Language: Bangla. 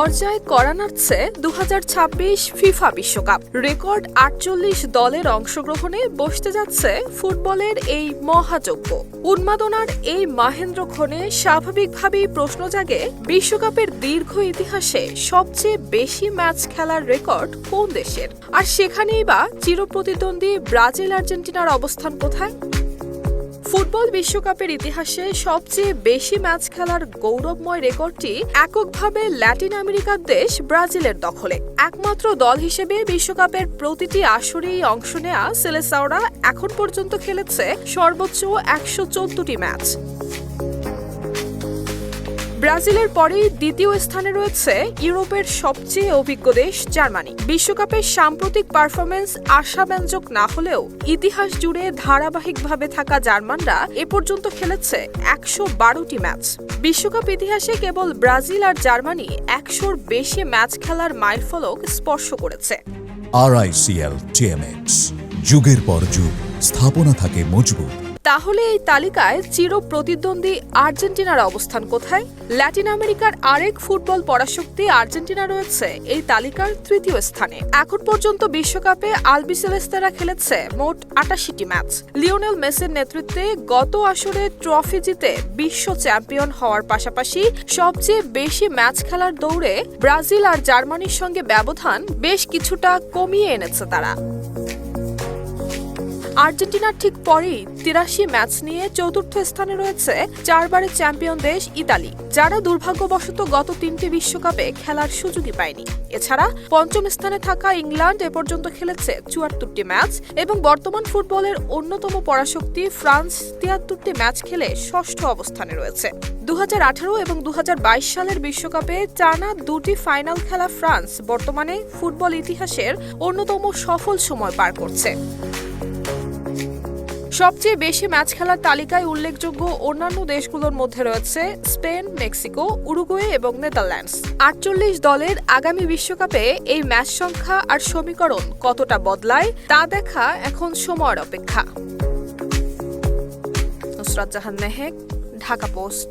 মর্যায় কড়া নাড়ছে 2026 ফিফা বিশ্বকাপ। রেকর্ড 48 দলের অংশগ্রহণে বসতে যাচ্ছে ফুটবলের এই মহাযজ্ঞ। উন্মাদনার এই মাহেন্দ্রক্ষণে স্বাভাবিকভাবেই প্রশ্ন জাগে, বিশ্বকাপের দীর্ঘ ইতিহাসে সবচেয়ে বেশি ম্যাচ খেলার রেকর্ড কোন দেশের? আর সেখানেই বা চিরপ্রতিদ্বন্দ্বী ব্রাজিল আর্জেন্টিনার অবস্থান কোথায়? ফুটবল বিশ্বকাপের ইতিহাসে সবচেয়ে বেশি ম্যাচ খেলার গৌরবময় রেকর্ডটি এককভাবে ল্যাটিন আমেরিকার দেশ ব্রাজিলের দখলে। একমাত্র দল হিসেবে বিশ্বকাপের প্রতিটি আসরেই অংশ নেয়া সেলেসাওরা এখন পর্যন্ত খেলেছে সর্বোচ্চ 114টি ম্যাচ। ব্রাজিলের পরেই দ্বিতীয় স্থানে রয়েছে ইউরোপের সবচেয়ে অভিজ্ঞ দেশ জার্মানি। বিশ্বকাপের সাম্প্রতিক পারফরমেন্স আশাব্যঞ্জক না হলেও ইতিহাস জুড়ে ধারাবাহিকভাবে থাকা জার্মানরা এ পর্যন্ত খেলেছে 112টি ম্যাচ। বিশ্বকাপ ইতিহাসে কেবল ব্রাজিল আর জার্মানি 100র বেশি ম্যাচ খেলার মাইলফলক স্পর্শ করেছে। RICL TMX, যুগের পর যুগ স্থাপনা থাকে মজবুত। তাহলে এই তালিকায় চিরপ্রতিদ্বন্দ্বী আর্জেন্টিনার অবস্থান কোথায়? ল্যাটিন আমেরিকার আরেক ফুটবল পরাশক্তি আর্জেন্টিনা রয়েছে এই তালিকার তৃতীয় স্থানে। এখন পর্যন্ত বিশ্বকাপে আলবিসেলেস্তেরা খেলেছে মোট 88টি ম্যাচ। লিওনেল মেসির নেতৃত্বে গত আসরে ট্রফি জিতে বিশ্ব চ্যাম্পিয়ন হওয়ার পাশাপাশি সবচেয়ে বেশি ম্যাচ খেলার দৌড়ে ব্রাজিল আর জার্মানির সঙ্গে ব্যবধান বেশ কিছুটা কমিয়ে এনেছে তারা। আর্জেন্টিনার ঠিক পরেই 83 ম্যাচ নিয়ে চতুর্থ স্থানে রয়েছে চারবারের চ্যাম্পিয়ন দেশ ইতালি, যারা দুর্ভাগ্যবশত গত 3টি বিশ্বকাপে খেলার সুযোগই পায়নি। এছাড়া পঞ্চম স্থানে থাকা ইংল্যান্ড এ পর্যন্ত খেলেছে 74টি ম্যাচ এবং বর্তমান ফুটবলের অন্যতম পরাশক্তি ফ্রান্স 73টি ম্যাচ খেলে ষষ্ঠ অবস্থানে রয়েছে। 2018 এবং 2022 সালের বিশ্বকাপে টানা 2টি ফাইনাল খেলা ফ্রান্স বর্তমানে ফুটবল ইতিহাসের অন্যতম সফল সময় পার করছে। সবচেয়ে বেশি ম্যাচ খেলার তালিকায় উল্লেখযোগ্য অন্যান্য দেশগুলোর মধ্যে রয়েছে স্পেন, মেক্সিকো, উরুগুয়ে এবং নেদারল্যান্ডস। 48 দলের আগামী বিশ্বকাপে এই ম্যাচ সংখ্যা আর সমীকরণ কতটা বদলায় তা দেখা এখন সময়ের অপেক্ষা। নুসরাত জাহান মেহেক, ঢাকা পোস্ট।